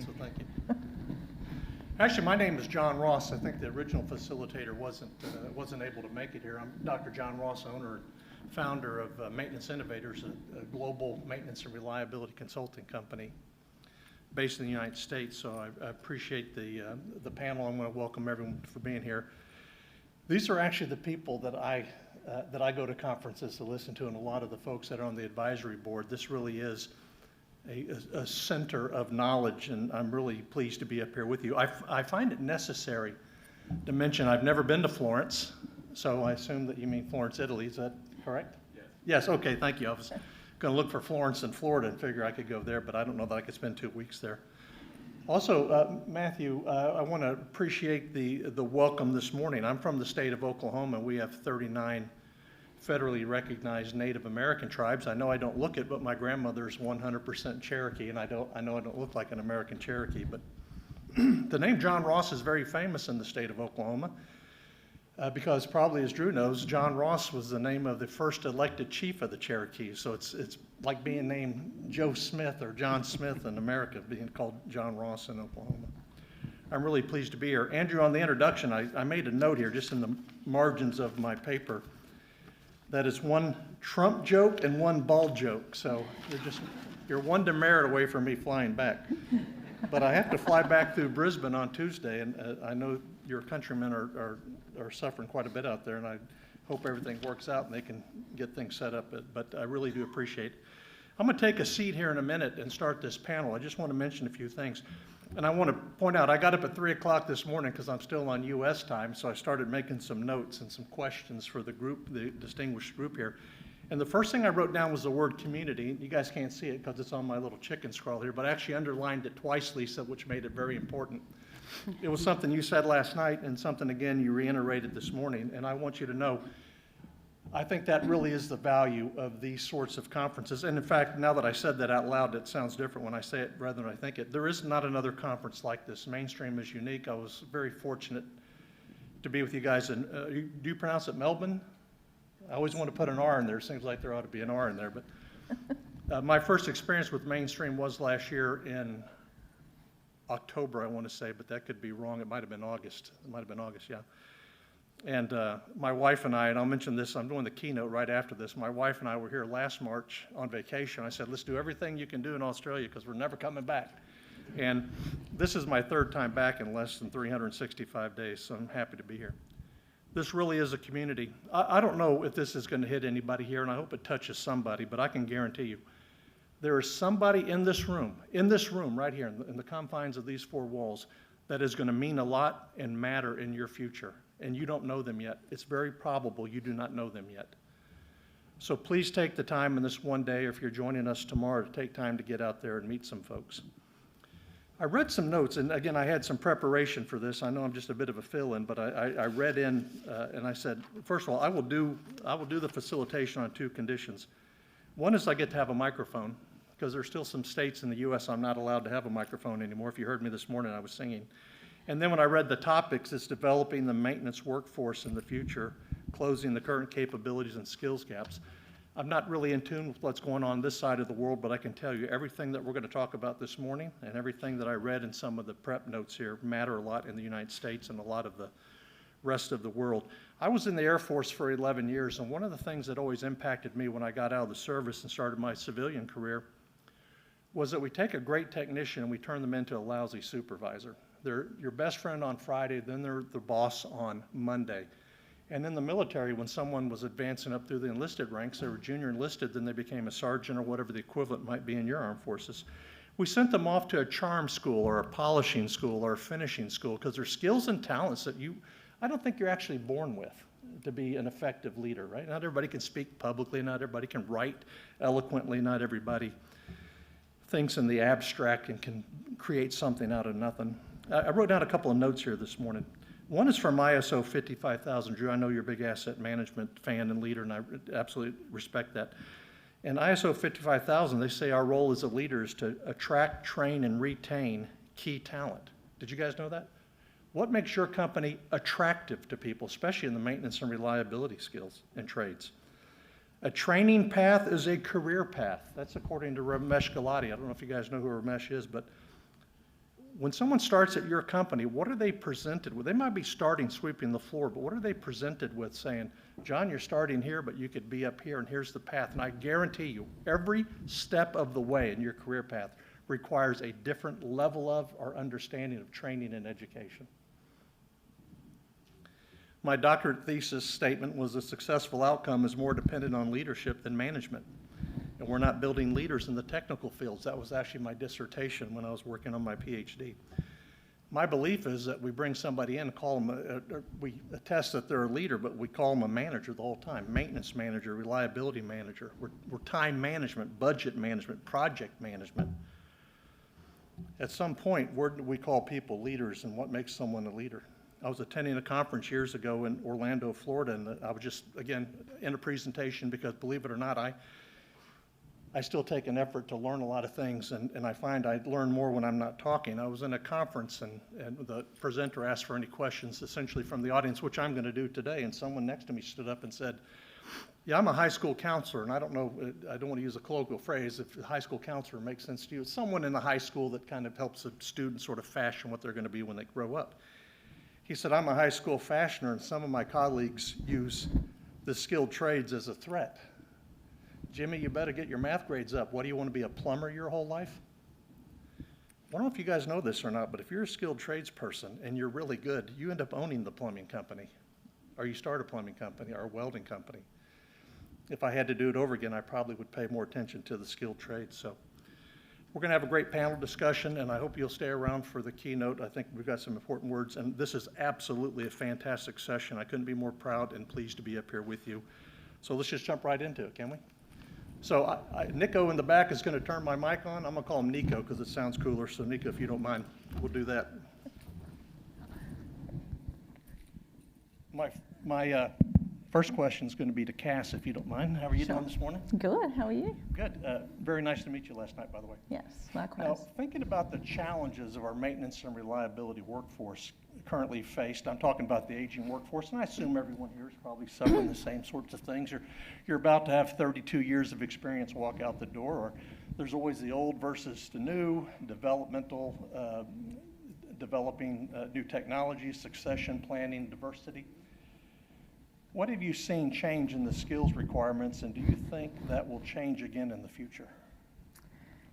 so thank you. Actually, my name is John Ross. I think the original facilitator wasn't able to make it here. I'm Dr. John Ross, owner and founder of Maintenance Innovators, a global maintenance and reliability consulting company based in the United States. So I appreciate the panel. I want to welcome everyone for being here. These are actually the people that I go to conferences to listen to, and a lot of the folks that are on the advisory board. This really is a center of knowledge, and I'm really pleased to be up here with you. I find it necessary to mention I've never been to Florence, so I assume that you mean Florence, Italy. Is that correct? Yes. Yes, okay, thank you. I was going to look for Florence in Florida and figure I could go there, but I don't know that I could spend 2 weeks there. Also, Matthew, I want to appreciate the welcome this morning. I'm from the state of Oklahoma, and we have 39 federally recognized Native American tribes. I know I don't look it, but my grandmother's 100% Cherokee, and I know I don't look like an American Cherokee, but the name John Ross is very famous in the state of Oklahoma because probably, as Drew knows, John Ross was the name of the first elected chief of the Cherokees. So it's like being named Joe Smith or John Smith in America, being called John Ross in Oklahoma. I'm really pleased to be here. Andrew, on the introduction, I made a note here just in the margins of my paper. That is one Trump joke and one ball joke. So you're one demerit away from me flying back. But I have to fly back through Brisbane on Tuesday, and I know your countrymen are suffering quite a bit out there, and I hope everything works out and they can get things set up. But I really do appreciate it. I'm going to take a seat here in a minute and start this panel. I just want to mention a few things. And I want to point out, I got up at 3 o'clock this morning because I'm still on U.S. time, so I started making some notes and some questions for the group, the distinguished group here. And the first thing I wrote down was the word community. You guys can't see it because it's on my little chicken scroll here, but I actually underlined it twice, Lisa, which made it very important. It was something you said last night and something, again, you reiterated this morning, and I want you to know, I think that really is the value of these sorts of conferences. And in fact, now that I said that out loud, it sounds different when I say it rather than I think it. There is not another conference like this. Mainstream is unique. I was very fortunate to be with you guys. And do you pronounce it Melbourne? I always want to put an R in there. It seems like there ought to be an R in there. But my first experience with Mainstream was last year in October, I want to say, but that could be wrong. It might have been August. It might have been August, yeah. And my wife and I, and I'll mention this, I'm doing the keynote right after this. My wife and I were here last March on vacation. I said, let's do everything you can do in Australia because we're never coming back. And this is my third time back in less than 365 days, so I'm happy to be here. This really is a community. I don't know if this is going to hit anybody here, and I hope it touches somebody, but I can guarantee you, there is somebody in this room right here, in the confines of these four walls, that is going to mean a lot and matter in your future. And you don't know them yet. It's very probable you do not know them yet. So please take the time in this one day, or if you're joining us tomorrow, to take time to get out there and meet some folks. I read some notes, and again, I had some preparation for this. I know I'm just a bit of a fill-in, but I read in and I said, first of all, I will do the facilitation on 2 conditions. One is I get to have a microphone, because there's still some states in the U.S. I'm not allowed to have a microphone anymore. If you heard me this morning, I was singing. And then when I read the topics, it's developing the maintenance workforce in the future, closing the current capabilities and skills gaps. I'm not really in tune with what's going on this side of the world, but I can tell you everything that we're going to talk about this morning and everything that I read in some of the prep notes here matter a lot in the United States and a lot of the rest of the world. I was in the Air Force for 11 years, and one of the things that always impacted me when I got out of the service and started my civilian career was that we take a great technician and we turn them into a lousy supervisor. They're your best friend on Friday, then they're the boss on Monday. And in the military, when someone was advancing up through the enlisted ranks, they were junior enlisted, then they became a sergeant or whatever the equivalent might be in your armed forces. We sent them off to a charm school or a polishing school or a finishing school because they're skills and talents that I don't think you're actually born with to be an effective leader, right? Not everybody can speak publicly, not everybody can write eloquently, not everybody thinks in the abstract and can create something out of nothing. I wrote down a couple of notes here this morning. One is from ISO 55000. Drew, I know you're a big asset management fan and leader, and I absolutely respect that. In ISO 55000, they say our role as a leader is to attract, train, and retain key talent. Did you guys know that? What makes your company attractive to people, especially in the maintenance and reliability skills and trades? A training path is a career path. That's according to Ramesh Gulati. I don't know if you guys know who Ramesh is, but when someone starts at your company, what are they presented with? They might be starting sweeping the floor, but what are they presented with saying, John, you're starting here, but you could be up here, and here's the path. And I guarantee you, every step of the way in your career path requires a different level of or understanding of training and education. My doctorate thesis statement was a successful outcome is more dependent on leadership than management. And we're not building leaders in the technical fields. That was actually my dissertation when I was working on my PhD. My belief is that we bring somebody in, call them, we attest that they're a leader, but we call them a manager the whole time. Maintenance manager, reliability manager. We're time management, budget management, project management. At some point, where do we call people leaders, and what makes someone a leader? I was attending a conference years ago in Orlando, Florida, and I was just, again, in a presentation because, believe it or not, I still take an effort to learn a lot of things, and I find I learn more when I'm not talking. I was in a conference, and the presenter asked for any questions, essentially from the audience, which I'm going to do today, and someone next to me stood up and said, yeah, I'm a high school counselor, and I don't know, I don't want to use a colloquial phrase, if a high school counselor makes sense to you. It's someone in the high school that kind of helps a student sort of fashion what they're going to be when they grow up. He said, I'm a high school fashioner, and some of my colleagues use the skilled trades as a threat. Jimmy, you better get your math grades up. What, do you want to be a plumber your whole life? I don't know if you guys know this or not, but if you're a skilled trades person and you're really good, you end up owning the plumbing company, or you start a plumbing company or a welding company. If I had to do it over again, I probably would pay more attention to the skilled trades. So we're going to have a great panel discussion, and I hope you'll stay around for the keynote. I think we've got some important words, and this is absolutely a fantastic session. I couldn't be more proud and pleased to be up here with you. So let's just jump right into it, can we? So Nico in the back is going to turn my mic on. I'm going to call him Nico because it sounds cooler. So Nico, if you don't mind, we'll do that. My first question is going to be to Kass, if you don't mind. How are you doing this morning? Good. How are you? Good. Very nice to meet you last night, by the way. Yes, likewise. Now, thinking about the challenges of our maintenance and reliability workforce currently faced, I'm talking about the aging workforce, and I assume everyone here is probably suffering the same sorts of things. You're about to have 32 years of experience walk out the door, or there's always the old versus the new, developing new technologies, succession planning, diversity. What have you seen change in the skills requirements, and do you think that will change again in the future?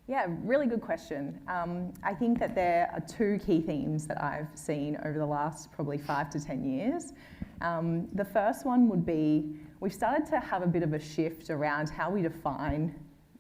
Yeah, really good question. I think that there are two key themes that I've seen over the last probably 5 to 10 years. The first one would be we've started to have a bit of a shift around how we define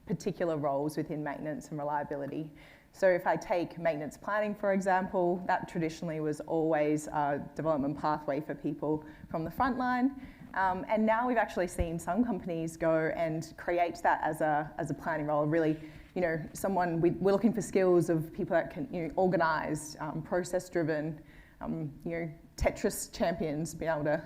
particular roles within maintenance and reliability. So if I take maintenance planning, for example, that traditionally was always a development pathway for people from the front line. And now we've actually seen some companies go and create that as a planning role. Really, we're looking for skills of people that can, organized, process-driven, Tetris champions, being able to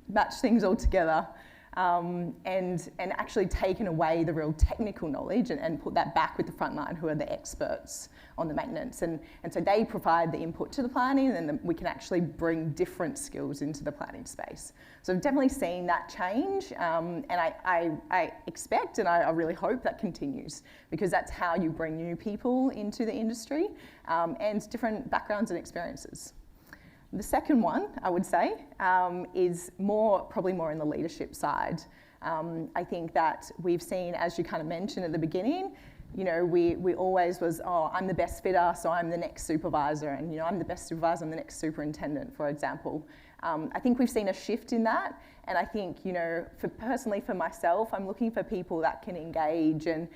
match things all together. And actually taken away the real technical knowledge and put that back with the front line who are the experts on the maintenance. And so they provide the input to the planning, and then we can actually bring different skills into the planning space. So I've definitely seen that change, and I expect and I really hope that continues, because that's how you bring new people into the industry and different backgrounds and experiences. The second one, I would say, is probably more in the leadership side. I think that we've seen, as you kind of mentioned at the beginning, we always was, I'm the best fitter, so I'm the next supervisor, and I'm the best supervisor, I'm the next superintendent, for example. I think we've seen a shift in that, and I think, personally for myself, I'm looking for people that can engage and,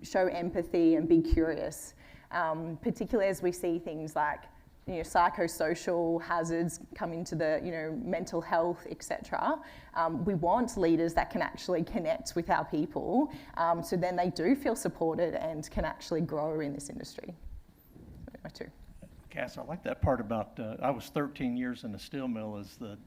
show empathy and be curious, particularly as we see things like psychosocial hazards come into the, mental health, etc. We want leaders that can actually connect with our people, so then they do feel supported and can actually grow in this industry. So, two. Kass, I like that part about, I was 13 years in a steel mill as the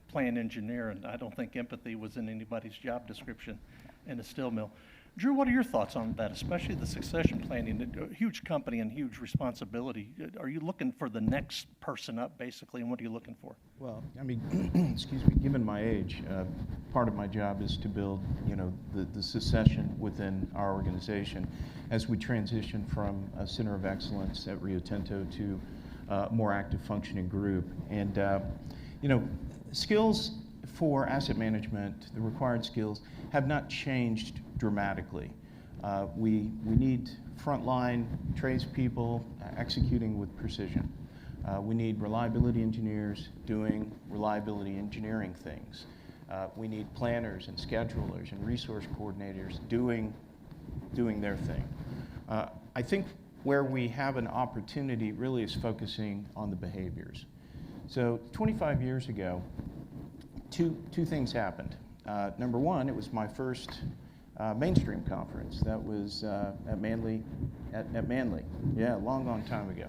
plant engineer, and I don't think empathy was in anybody's job description in a steel mill. Drew, what are your thoughts on that, especially the succession planning? A huge company and huge responsibility. Are you looking for the next person up, basically, and what are you looking for? Well, I mean, excuse me, given my age, part of my job is to build, the succession within our organization as we transition from a center of excellence at Rio Tinto to a more active functioning group. And, skills for asset management, the required skills, have not changed dramatically. We need frontline tradespeople executing with precision. We need reliability engineers doing reliability engineering things. We need planners and schedulers and resource coordinators doing their thing. I think where we have an opportunity really is focusing on the behaviors. So 25 years ago, two things happened. Number one, it was my first mainstream conference. That was at Manly. Yeah, a long time ago.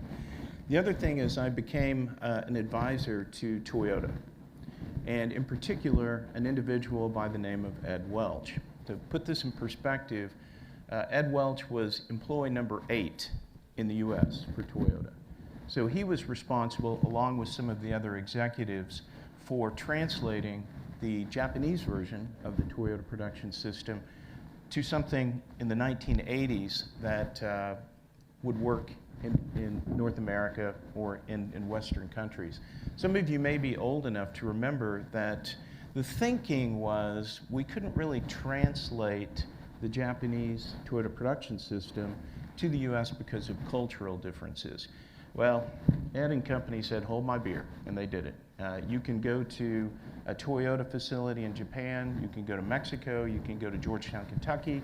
The other thing is I became an advisor to Toyota, and in particular, an individual by the name of Ed Welch. To put this in perspective, Ed Welch was employee number 8 in the US for Toyota. So he was responsible, along with some of the other executives, for translating the Japanese version of the Toyota production system to something in the 1980s that would work in North America or in Western countries. Some of you may be old enough to remember that the thinking was we couldn't really translate the Japanese Toyota production system to the US because of cultural differences. Well, Ed and company said, hold my beer, and they did it. You can go to a Toyota facility in Japan, you can go to Mexico, you can go to Georgetown, Kentucky,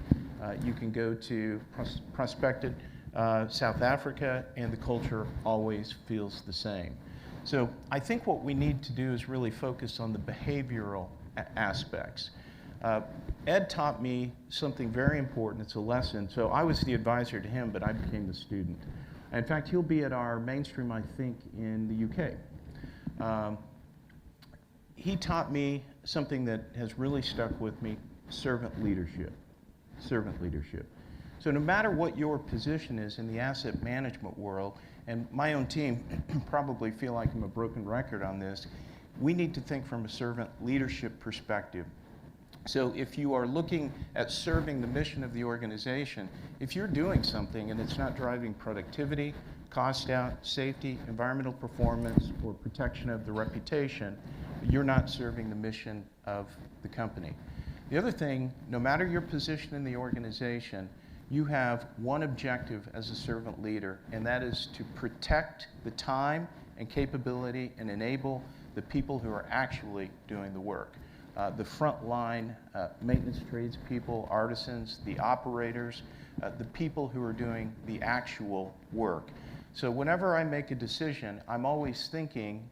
you can go to prospected South Africa, and the culture always feels the same. So I think what we need to do is really focus on the behavioral aspects. Ed taught me something very important. It's a lesson. So I was the advisor to him, but I became the student. In fact, he'll be at our mainstream, I think, in the UK. He taught me something that has really stuck with me: servant leadership. Servant leadership. So no matter what your position is in the asset management world, and my own team probably feel like I'm a broken record on this, we need to think from a servant leadership perspective. So if you are looking at serving the mission of the organization, if you're doing something and it's not driving productivity, cost out, safety, environmental performance, or protection of the reputation, you're not serving the mission of the company. The other thing, no matter your position in the organization, you have one objective as a servant leader, and that is to protect the time and capability and enable the people who are actually doing the work. The frontline maintenance tradespeople, artisans, the operators, the people who are doing the actual work. So whenever I make a decision, I'm always thinking,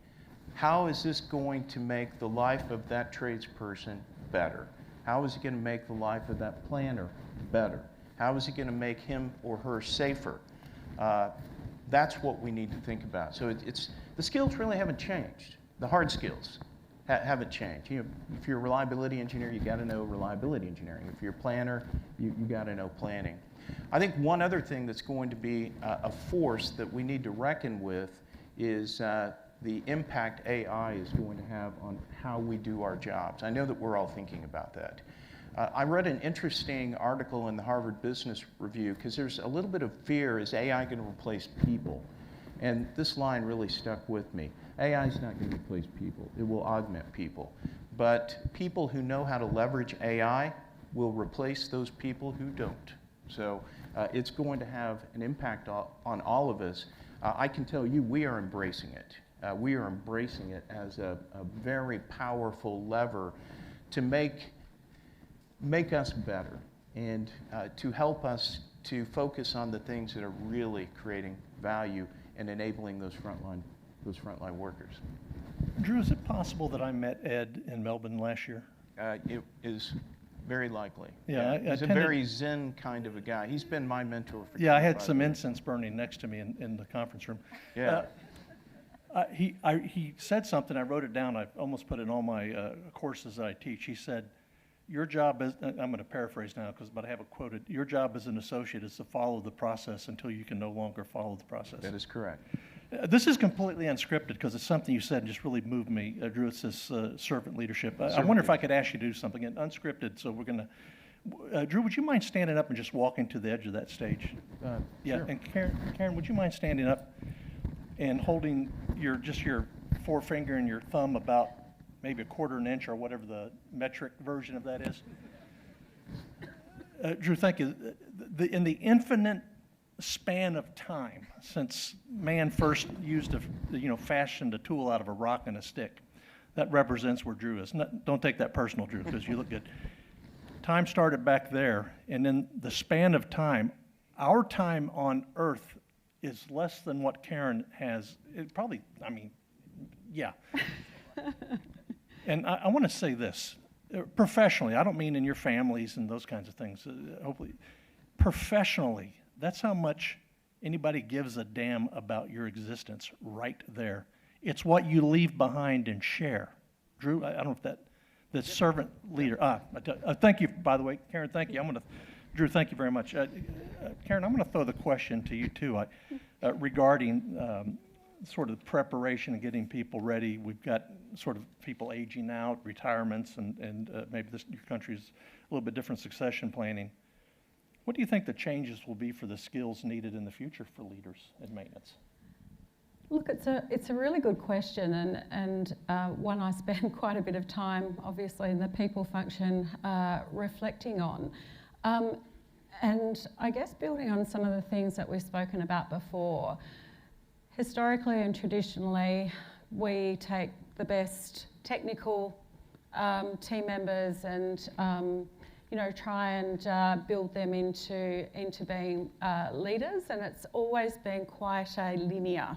how is this going to make the life of that tradesperson better? How is it going to make the life of that planner better? How is it going to make him or her safer? That's what we need to think about. So the skills really haven't changed. The hard skills haven't changed. If you're a reliability engineer, you got to know reliability engineering. If you're a planner, you got to know planning. I think one other thing that's going to be a force that we need to reckon with is the impact AI is going to have on how we do our jobs. I know that we're all thinking about that. I read an interesting article in the Harvard Business Review because there's a little bit of fear, is AI going to replace people? And this line really stuck with me. AI is not going to replace people. It will augment people. But people who know how to leverage AI will replace those people who don't. So it's going to have an impact on all of us. I can tell you we are embracing it. We are embracing it as a very powerful lever to make us better and to help us to focus on the things that are really creating value and enabling those frontline workers. Drew, is it possible that I met Ed in Melbourne last year? It is very likely. Yeah, he's a very zen kind of a guy. He's been my mentor for 25 Yeah, I had some years. incense burning next to me in the conference room. Yeah. He said something, I wrote it down, I almost put it in all my courses that I teach. He said, your job is, I'm going to paraphrase now, but I have it quoted, your job as an associate is to follow the process until you can no longer follow the process. That is correct. This is completely unscripted because it's something you said and just really moved me, Drew. It's this servant leadership. I wonder if I could ask you to do something unscripted. So we're going to, Drew, would you mind standing up and just walking to the edge of that stage? Yeah, sure. and Karen, would you mind standing up and holding your forefinger and your thumb about maybe a quarter an inch or whatever the metric version of that is? Drew, thank you. In the infinite span of time since man first fashioned a tool out of a rock and a stick, that represents where Drew is. Don't take that personal, Drew, because you look good. Time started back there, and in the span of time, our time on Earth is less than what Karen has. It probably, yeah. And I want to say this, professionally, I don't mean in your families and those kinds of things, hopefully. Professionally, that's how much anybody gives a damn about your existence right there. It's what you leave behind and share. Drew, I don't know if the servant leader, thank you, by the way, Karen, thank you. Drew, thank you very much. Karen, I'm going to throw the question to you too regarding sort of the preparation and getting people ready. We've got sort of people aging out, retirements, and maybe your country's a little bit different succession planning. What do you think the changes will be for the skills needed in the future for leaders in maintenance? Look, it's a really good question, and one I spend quite a bit of time, obviously, in the people function reflecting on. And I guess building on some of the things that we've spoken about before, historically and traditionally, we take the best technical team members and try and build them into being leaders, and it's always been quite a linear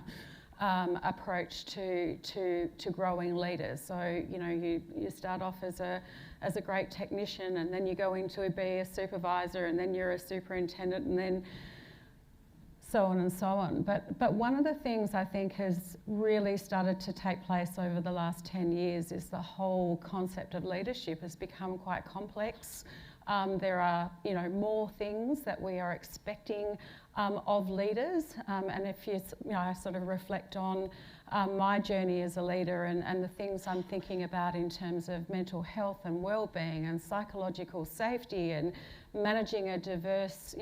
approach to growing leaders. So you start off as a great technician, and then you go into be a supervisor, and then you're a superintendent, and then so on and so on. But one of the things I think has really started to take place over the last 10 years is the whole concept of leadership has become quite complex. There are, more things that we are expecting of leaders, and if I sort of reflect on my journey as a leader and the things I'm thinking about in terms of mental health and well-being and psychological safety and managing a diverse,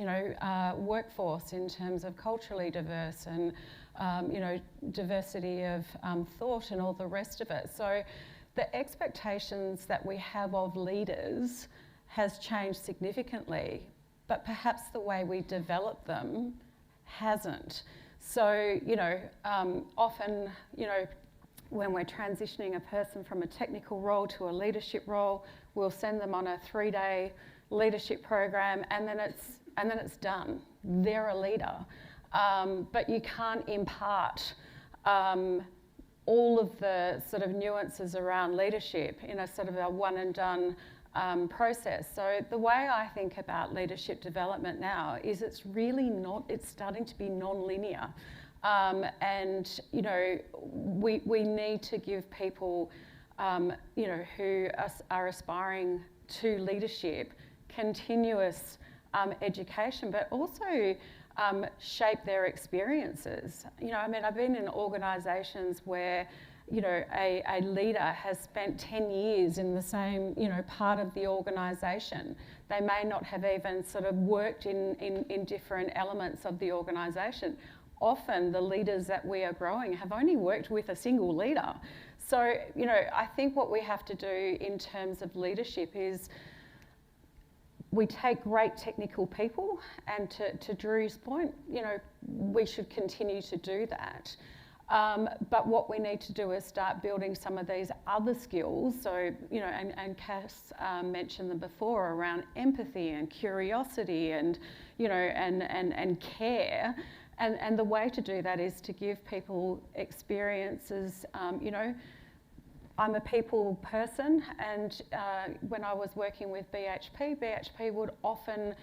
workforce in terms of culturally diverse and, diversity of thought and all the rest of it. So the expectations that we have of leaders has changed significantly, but perhaps the way we develop them hasn't. So, often, when we're transitioning a person from a technical role to a leadership role, we'll send them on a 3-day leadership program, and then it's done. They're a leader, but you can't impart all of the sort of nuances around leadership in a sort of a one and done process. So the way I think about leadership development now is it's starting to be non-linear. And, we need to give people, who are aspiring to leadership, continuous education, but also shape their experiences. I've been in organisations where a leader has spent 10 years in the same, part of the organisation. They may not have even sort of worked in different elements of the organisation. Often the leaders that we are growing have only worked with a single leader. So, I think what we have to do in terms of leadership is we take great technical people, and to Drew's point, we should continue to do that. But what we need to do is start building some of these other skills. So, and Kass mentioned them before around empathy and curiosity and, and care. And the way to do that is to give people experiences, I'm a people person, and when I was working with BHP would often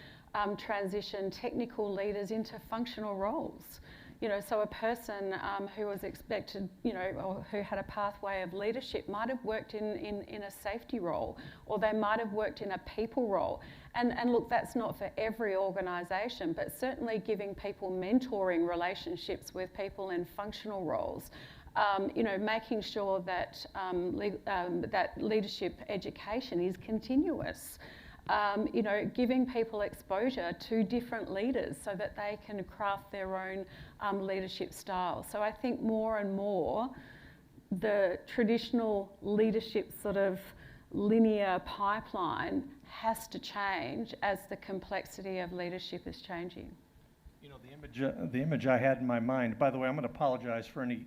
transition technical leaders into functional roles. So a person who was expected, or who had a pathway of leadership might have worked in a safety role, or they might have worked in a people role. And look, that's not for every organisation, but certainly giving people mentoring relationships with people in functional roles. Making sure that that leadership education is continuous. Giving people exposure to different leaders so that they can craft their own leadership style. So I think more and more the traditional leadership sort of linear pipeline has to change as the complexity of leadership is changing. The image I had in my mind, by the way, I'm going to apologize for any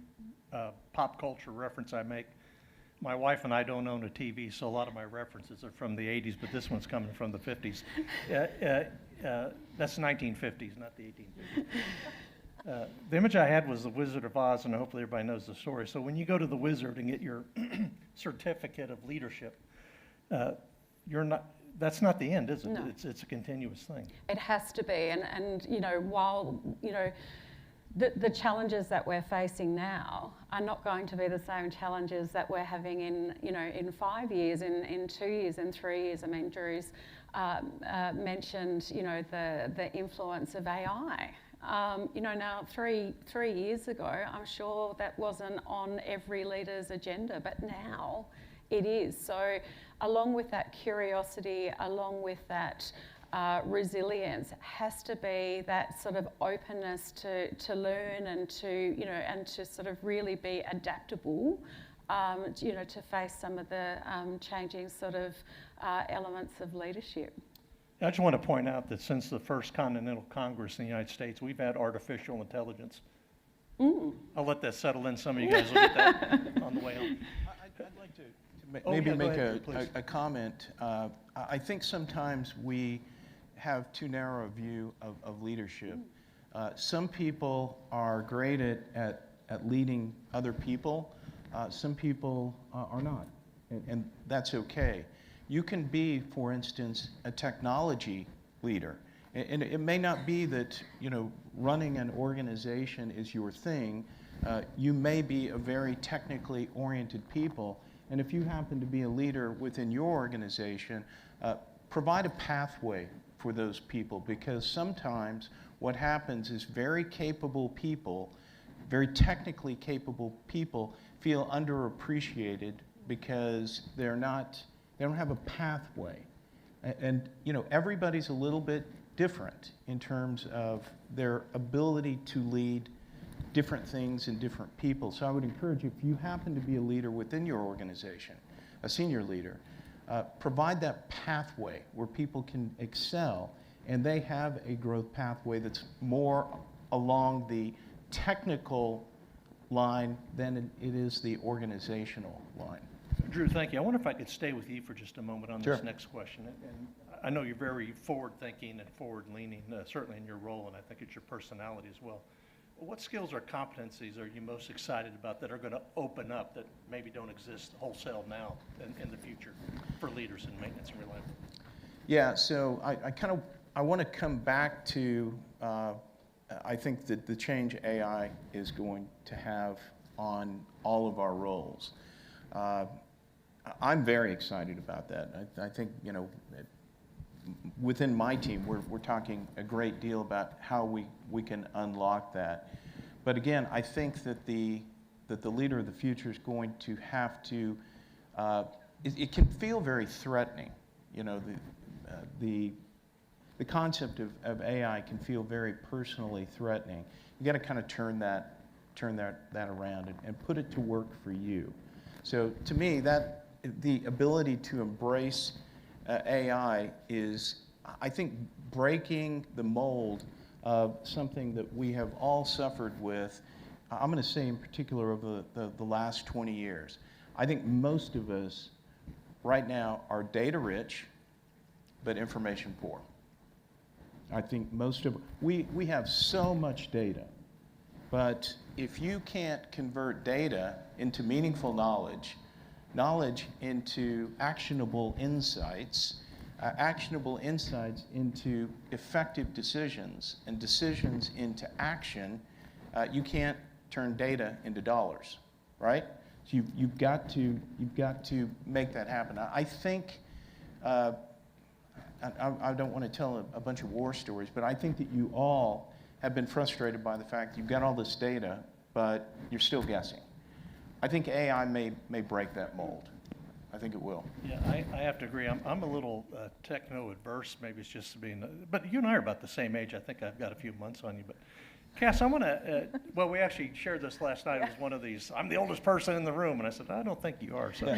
pop culture reference I make. My wife and I don't own a TV, so a lot of my references are from the 80s, but this one's coming from the 50s. That's 1950s, not the 1850s. The image I had was the Wizard of Oz, and hopefully everybody knows the story. So when you go to the wizard and get your certificate of leadership, that's not the end, is it? No. It's a continuous thing. It has to be, and while the challenges that we're facing now are not going to be the same challenges that we're having in 5 years, in 2 years, in 3 years. I mean, Drew's mentioned, the influence of AI. Now 3 years ago, I'm sure that wasn't on every leader's agenda, but now it is. So along with that curiosity, along with that resilience, has to be that sort of openness to learn and to sort of really be adaptable, to face some of the changing sort of elements of leadership. I just want to point out that since the first Continental Congress in the United States, we've had artificial intelligence. I'll let that settle in. Some of you guys will get that on the way home. I'd like to maybe make a comment. I think sometimes we have too narrow a view of leadership. Some people are great at leading other people. Some people are not, and that's okay. You can be, for instance, a technology leader, and it may not be that running an organization is your thing. You may be a very technically oriented people, and if you happen to be a leader within your organization, provide a pathway for those people, because sometimes what happens is very capable people, very technically capable people, feel underappreciated because they don't have a pathway. And everybody's a little bit different in terms of their ability to lead different things and different people. So I would encourage you, if you happen to be a leader within your organization, a senior leader, provide that pathway where people can excel, and they have a growth pathway that's more along the technical line than it is the organizational line. Drew, thank you. I wonder if I could stay with you for just a moment on Sure. this next question. And I know you're very forward-thinking and forward-leaning, certainly in your role, and I think it's your personality as well. What skills or competencies are you most excited about that are going to open up that maybe don't exist wholesale now in the future for leaders in maintenance and reliability? Yeah, so I want to come back to I think that the change AI is going to have on all of our roles. I'm very excited about that. I think within my team we're talking a great deal about how we can unlock that. But again, I think that the leader of the future is going to have to. It can feel very threatening. The concept of AI can feel very personally threatening. You got to kind of turn that around and put it to work for you. So to me, that the ability to embrace AI is, I think, breaking the mold of something that we have all suffered with. I'm going to say in particular over the last 20 years. I think most of us right now are data rich, but information poor. I think we have so much data, but if you can't convert data into meaningful knowledge into actionable insights into effective decisions, and decisions into action, You can't turn data into dollars, right? So you've got to make that happen. I think, I don't want to tell a bunch of war stories, but I think that you all have been frustrated by the fact you've got all this data, but you're still guessing. I think AI may break that mold. I think it will. Yeah, I have to agree. I'm a little techno-adverse. Maybe it's just being, but you and I are about the same age. I think I've got a few months on you. But Kass, I want to, well, we actually shared this last night. It was one of these, I'm the oldest person in the room. And I said, I don't think you are. So,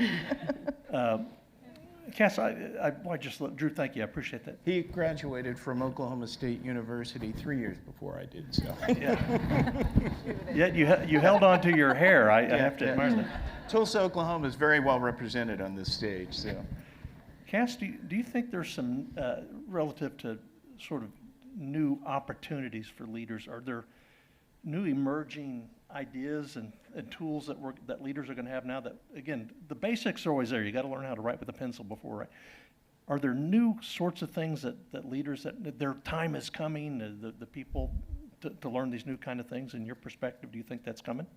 Kass, I just, Drew, thank you. I appreciate that. He graduated from Oklahoma State University 3 years before I did, so. Yeah. Yet you held on to your hair. I have to admire that. Tulsa, Oklahoma is very well represented on this stage. So, Kass, do you think there's some, relative to sort of new opportunities for leaders, are there new emerging ideas and tools that leaders are going to have now that, again, the basics are always there. You got to learn how to write with a pencil before, right? Are there new sorts of things that leaders, that their time is coming, the people to learn these new kind of things? In your perspective, do you think that's coming?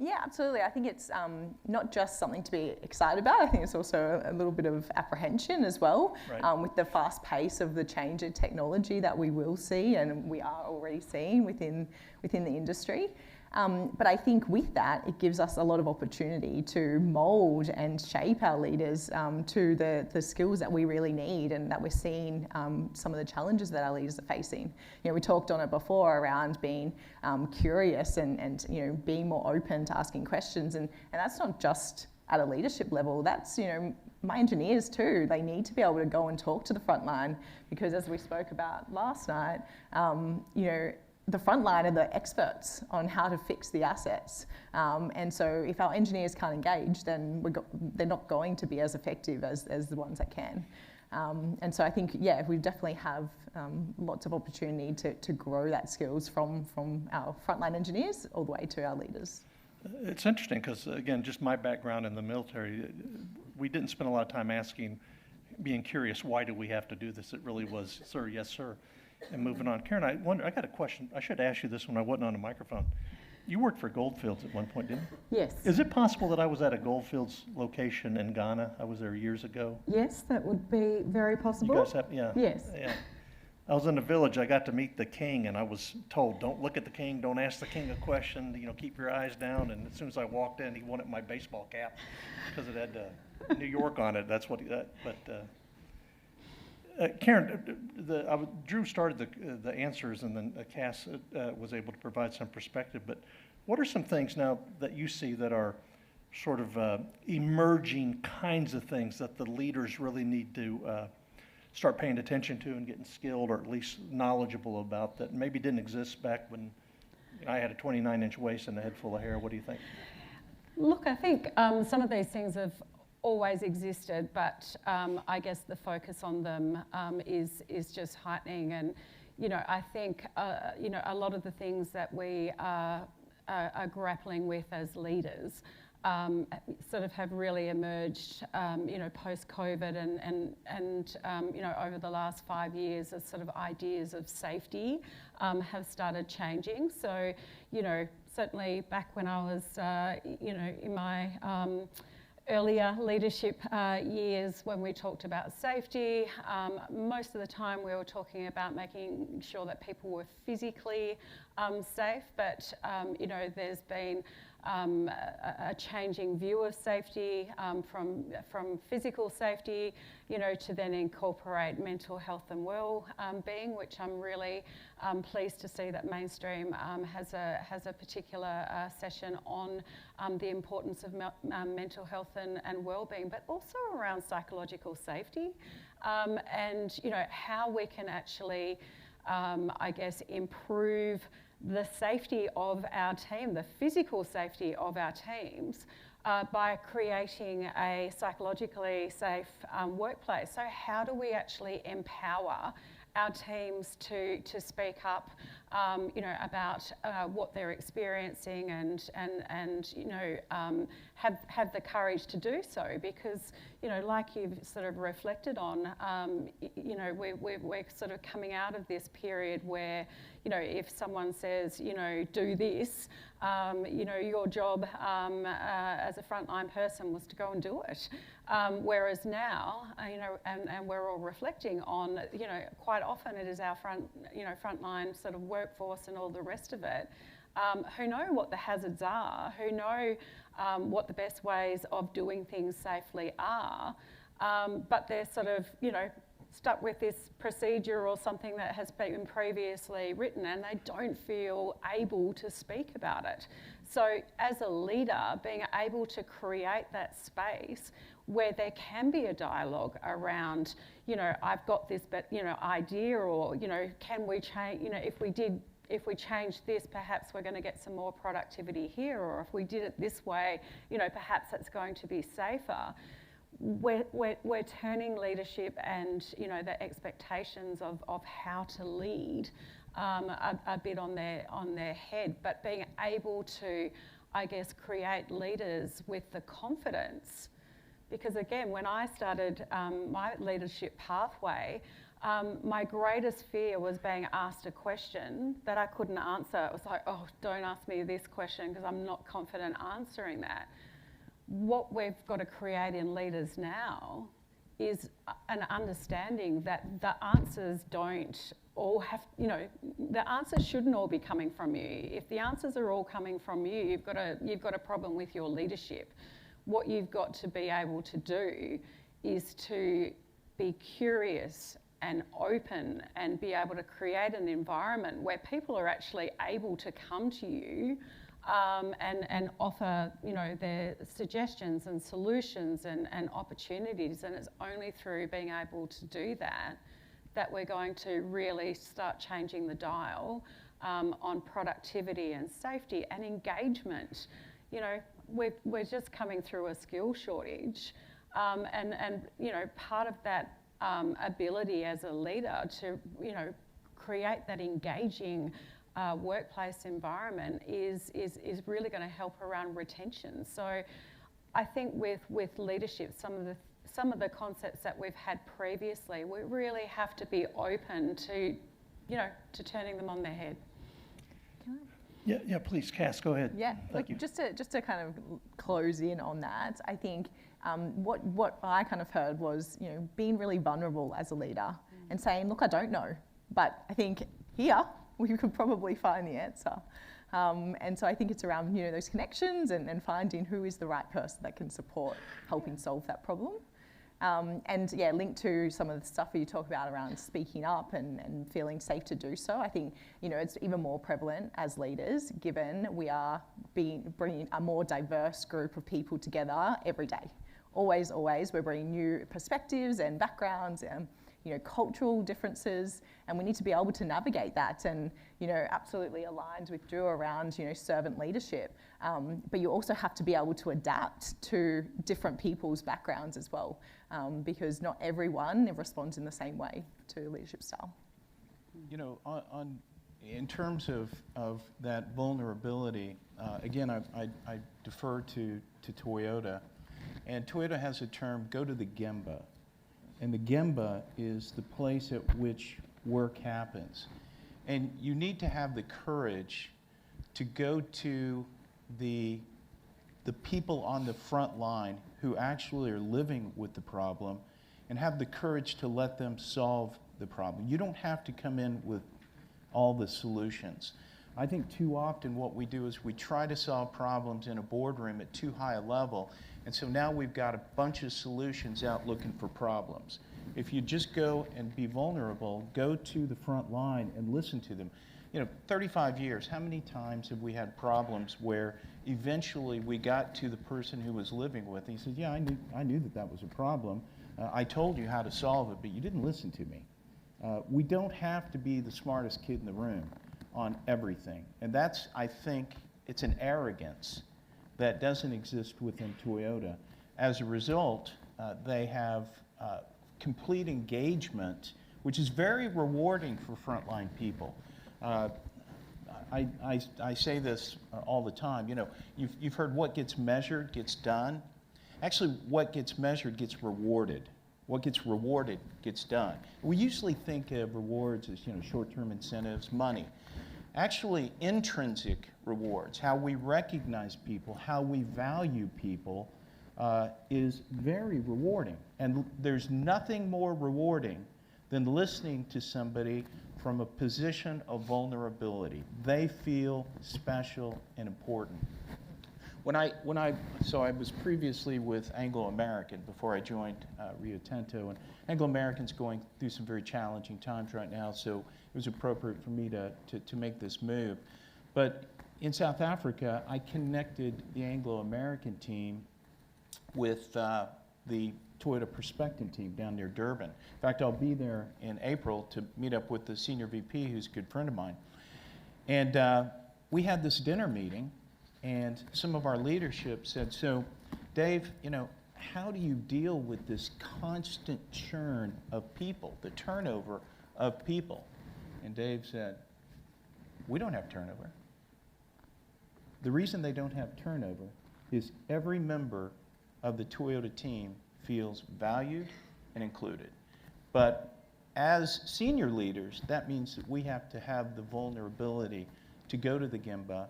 Yeah, absolutely. I think it's not just something to be excited about. I think it's also a little bit of apprehension as well, right. With the fast pace of the change in technology that we will see and we are already seeing within the industry. But I think with that, it gives us a lot of opportunity to mould and shape our leaders to the skills that we really need and that we're seeing some of the challenges that our leaders are facing. You know, we talked on it before around being curious and you know, being more open to asking questions. And that's not just at a leadership level. That's, you know, my engineers too. They need to be able to go and talk to the front line because as we spoke about last night, you know, the front line are the experts on how to fix the assets. And so if our engineers can't engage, then they're not going to be as effective as the ones that can. And so I think, yeah, we definitely have lots of opportunity to grow that skills from our frontline engineers all the way to our leaders. It's interesting because, again, just my background in the military, we didn't spend a lot of time being curious, why do we have to do this? It really was, sir, yes, sir. And moving on. Karen, I got a question. I should ask you this when I wasn't on the microphone. You worked for Goldfields at one point, didn't you? Yes. Is it possible that I was at a Goldfields location in Ghana? I was there years ago. Yes, that would be very possible. You guys have, yeah. Yes. Yeah. I was in the village. I got to meet the king, and I was told, don't look at the king, don't ask the king a question, you know, keep your eyes down. And as soon as I walked in, he wanted my baseball cap because it had New York on it. That's what Karen, Drew started the answers, and then Kass was able to provide some perspective. But what are some things now that you see that are sort of emerging kinds of things that the leaders really need to start paying attention to and getting skilled or at least knowledgeable about that maybe didn't exist back when I had a 29-inch waist and a head full of hair? What do you think? Look, I think some of these things have always existed, but I guess the focus on them is just heightening. And, you know, I think, you know, a lot of the things that we are grappling with as leaders sort of have really emerged, you know, post-COVID and you know, over the last 5 years as sort of ideas of safety have started changing. So, you know, certainly back when I was, you know, in my earlier leadership years when we talked about safety, most of the time we were talking about making sure that people were physically safe, but you know, there's been a changing view of safety from physical safety, you know, to then incorporate mental health and well-being, which I'm really pleased to see that Mainstream has a particular session on the importance of mental health and well-being, but also around psychological safety and, you know, how we can actually, I guess, improve the safety of our team, the physical safety of our teams, by creating a psychologically safe workplace. So how do we actually empower our teams to speak up about what they're experiencing and have the courage to do so, because, like you've sort of reflected on, we're sort of coming out of this period where, if someone says, do this, your job as a frontline person was to go and do it. Whereas now, and we're all reflecting on, quite often it is our frontline sort of workforce and all the rest of it, who know what the hazards are, who know what the best ways of doing things safely are, but they're sort of, stuck with this procedure or something that has been previously written, and they don't feel able to speak about it. So as a leader, being able to create that space where there can be a dialogue around, I've got this idea, or, can we change, if we change this, perhaps we're going to get some more productivity here, or if we did it this way, perhaps it's going to be safer. We're turning leadership and, the expectations of how to lead a bit on their head, but being able to, I guess, create leaders with the confidence. Because again, when I started my leadership pathway, my greatest fear was being asked a question that I couldn't answer. It was like, oh, don't ask me this question because I'm not confident answering that. What we've got to create in leaders now is an understanding that the answers don't all have, the answers shouldn't all be coming from you. If the answers are all coming from you, you've got a problem with your leadership. What you've got to be able to do is to be curious and open and be able to create an environment where people are actually able to come to you and offer, their suggestions and solutions and opportunities. And it's only through being able to do that we're going to really start changing the dial on productivity and safety and engagement. We're just coming through a skill shortage, and part of that ability as a leader to create that engaging workplace environment is really going to help around retention. So I think with leadership, some of the concepts that we've had previously, we really have to be open to turning them on their head. Yeah, please, Kass, go ahead. Yeah, Thank you. Just to kind of close in on that, I think what I kind of heard was, being really vulnerable as a leader and saying, look, I don't know, but I think here we could probably find the answer. And so I think it's around, those connections and finding who is the right person that can support helping solve that problem. And yeah, linked to some of the stuff that you talk about around speaking up and feeling safe to do so. I think, it's even more prevalent as leaders, given we are bringing a more diverse group of people together every day. Always, we're bringing new perspectives and backgrounds and, cultural differences, and we need to be able to navigate that and, absolutely aligned with Drew around, servant leadership. But you also have to be able to adapt to different people's backgrounds as well, because not everyone responds in the same way to leadership style. In terms of that vulnerability, again, I defer to Toyota, and Toyota has a term, go to the Gemba. And the Gemba is the place at which work happens. And you need to have the courage to go to the people on the front line who actually are living with the problem and have the courage to let them solve the problem. You don't have to come in with all the solutions. I think too often what we do is we try to solve problems in a boardroom at too high a level, and so now we've got a bunch of solutions out looking for problems. If you just go and be vulnerable, go to the front line and listen to them. 35 years, how many times have we had problems where eventually we got to the person who was living with, and he said, yeah, I knew that was a problem. I told you how to solve it, but you didn't listen to me. We don't have to be the smartest kid in the room on everything. And that's, I think, it's an arrogance that doesn't exist within Toyota. As a result, they have complete engagement, which is very rewarding for frontline people. I say this all the time. You know, you've heard what gets measured gets done. Actually, what gets measured gets rewarded. What gets rewarded gets done. We usually think of rewards as, you know, short-term incentives, money. Actually, intrinsic rewards, how we recognize people, how we value people, is very rewarding. And there's nothing more rewarding than listening to somebody from a position of vulnerability. They feel special and important. So I was previously with Anglo American before I joined Rio Tinto, and Anglo American's going through some very challenging times right now, so it was appropriate for me to make this move. But in South Africa, I connected the Anglo American team with the Toyota Perspective team down near Durban. In fact, I'll be there in April to meet up with the senior VP, who's a good friend of mine. And we had this dinner meeting, and some of our leadership said, so Dave, you know, how do you deal with this constant churn of people, the turnover of people? And Dave said, we don't have turnover. The reason they don't have turnover is every member of the Toyota team feels valued and included. But as senior leaders, that means that we have to have the vulnerability to go to the Gemba,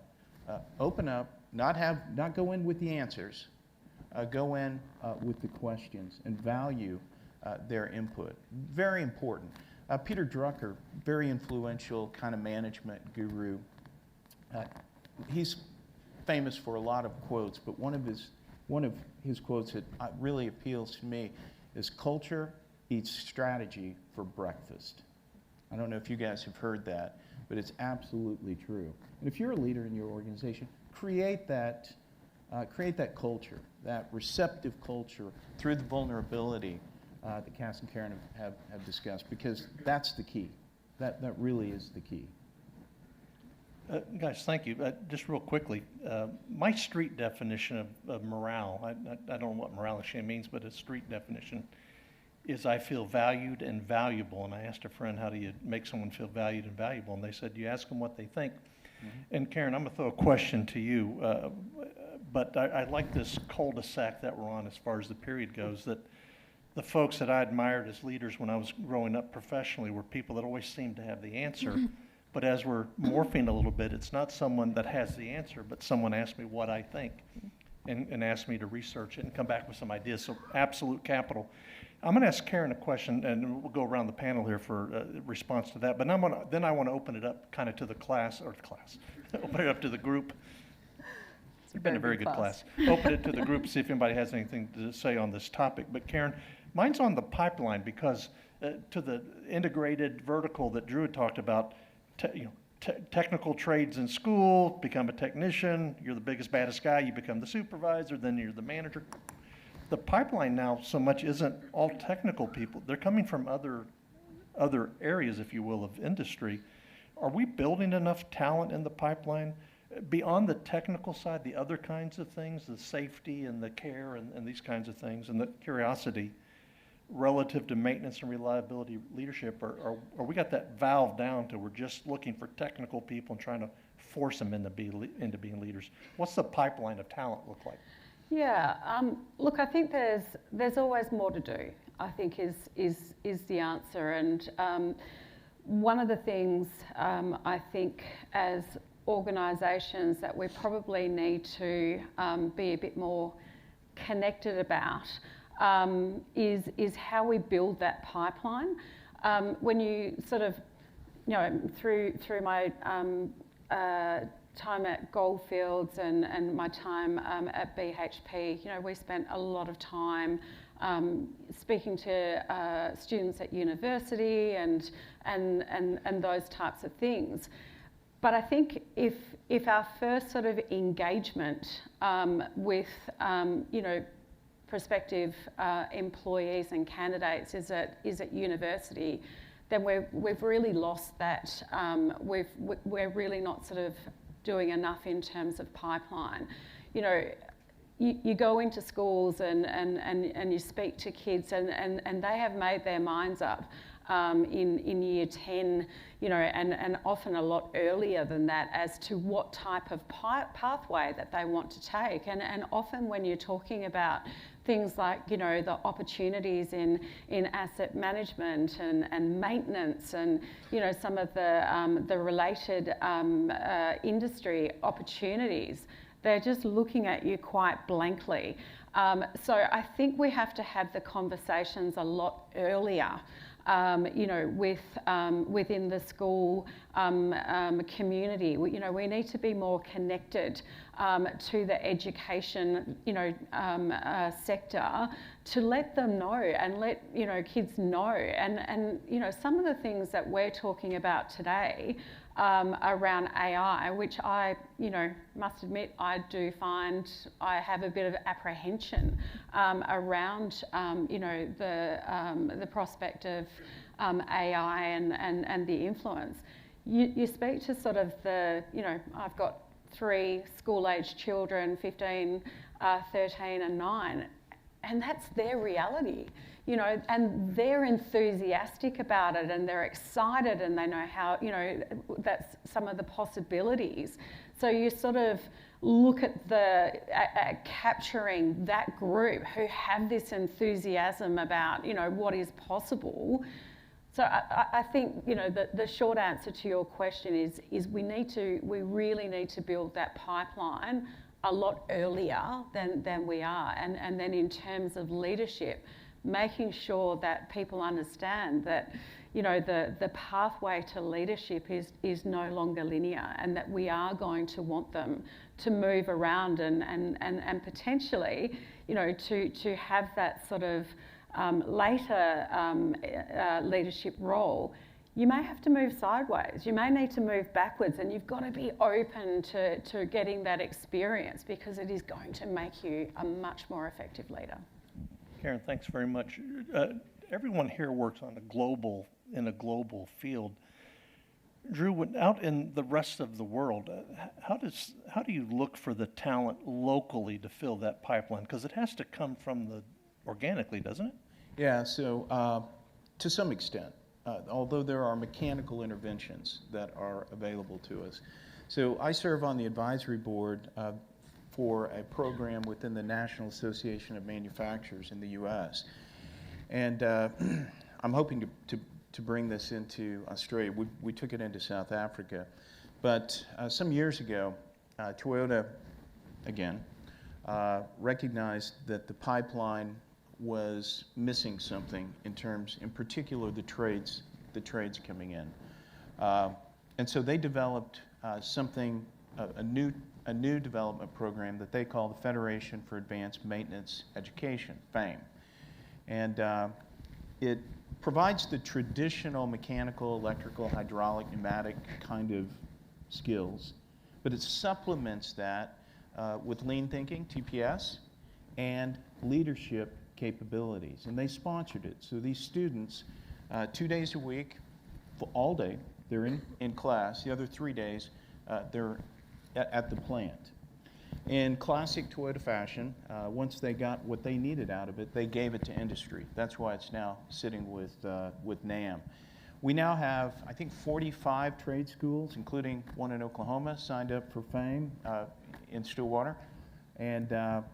open up, not go in with the answers, go in with the questions and value their input. Very important. Peter Drucker, very influential kind of management guru. He's famous for a lot of quotes, but one of his quotes that really appeals to me is, culture eats strategy for breakfast. I don't know if you guys have heard that, but it's absolutely true. And if you're a leader in your organization, create that culture, that receptive culture through the vulnerability that Kass and Karen have discussed, because that's the key. That really is the key. Guys, thank you. Just real quickly, my street definition of morale, I don't know what morale actually means, but a street definition is I feel valued and valuable. And I asked a friend, how do you make someone feel valued and valuable? And they said, you ask them what they think. Mm-hmm. And Karen, I'm going to throw a question to you, but I like this cul-de-sac that we're on as far as the period goes, that the folks that I admired as leaders when I was growing up professionally were people that always seemed to have the answer. Mm-hmm. But as we're morphing a little bit, it's not someone that has the answer, but someone asked me what I think and asked me to research it and come back with some ideas. So absolute capital. I'm going to ask Karen a question, and we'll go around the panel here for a response to that. But then I want to open it up kind of to the class, open it up to the group. It's been a very good class. Open it to the group, see if anybody has anything to say on this topic. But Karen, mine's on the pipeline, because to the integrated vertical that Drew had talked about, technical trades in school, become a technician, you're the biggest, baddest guy, you become the supervisor, then you're the manager. The pipeline now so much isn't all technical people. They're coming from other areas, if you will, of industry. Are we building enough talent in the pipeline beyond the technical side, the other kinds of things, the safety and the care and these kinds of things, and the curiosity relative to maintenance and reliability leadership? Are we got that valve down to we're just looking for technical people and trying to force them into being leaders? What's the pipeline of talent look like? Yeah, look, I think there's always more to do, I think is the answer. And one of the things I think as organisations that we probably need to be a bit more connected about is how we build that pipeline. When you sort of, through my time at Goldfields and my time at BHP, we spent a lot of time speaking to students at university and those types of things. But I think if our first sort of engagement with prospective employees and candidates is at university, then we've really lost that. We're really not sort of doing enough in terms of pipeline. You go into schools and you speak to kids and they have made their minds up in year 10, you know, and often a lot earlier than that as to what type of pathway that they want to take. And often when you're talking about things like, you know, the opportunities in asset management and maintenance and, you know, some of the related industry opportunities, they're just looking at you quite blankly. So I think we have to have the conversations a lot earlier, you know, within the school community. You know, we need to be more connected to the education, you know, sector, to let them know and let, you know, kids know. And you know, some of the things that we're talking about today around AI, which I, you know, must admit I do find I have a bit of apprehension around, you know, the prospect of AI and the influence. You speak to sort of the, you know, I've got 3 school-aged children, 15, 13 and 9, and that's their reality. You know, and they're enthusiastic about it and they're excited and they know how, you know, that's some of the possibilities. So you sort of look at capturing that group who have this enthusiasm about, you know, what is possible. So I think, you know, the short answer to your question is we really need to build that pipeline a lot earlier than we are. And then in terms of leadership, making sure that people understand that, you know, the pathway to leadership is no longer linear, and that we are going to want them to move around and potentially, you know, to have that sort of later leadership role. You may have to move sideways, you may need to move backwards, and you've got to be open to getting that experience, because it is going to make you a much more effective leader. Karen, thanks very much. Everyone here works in a global field. Drew, out in the rest of the world, how do you look for the talent locally to fill that pipeline? Because it has to come from organically, doesn't it? Yeah, so to some extent, although there are mechanical interventions that are available to us. So I serve on the advisory board for a program within the National Association of Manufacturers in the U.S. And I'm hoping to bring this into Australia. We took it into South Africa. But some years ago, Toyota, again, recognized that the pipeline was missing something in particular, the trades coming in. And so they developed a new development program that they call the Federation for Advanced Maintenance Education, FAME. And it provides the traditional mechanical, electrical, hydraulic, pneumatic kind of skills, but it supplements that with lean thinking, TPS, and leadership capabilities. And they sponsored it. So these students, 2 days a week, all day, they're in class. The other 3 days, they're at the plant. In classic Toyota fashion, once they got what they needed out of it, they gave it to industry. That's why it's now sitting with NAM. We now have, I think, 45 trade schools, including one in Oklahoma, signed up for FAME in Stillwater. And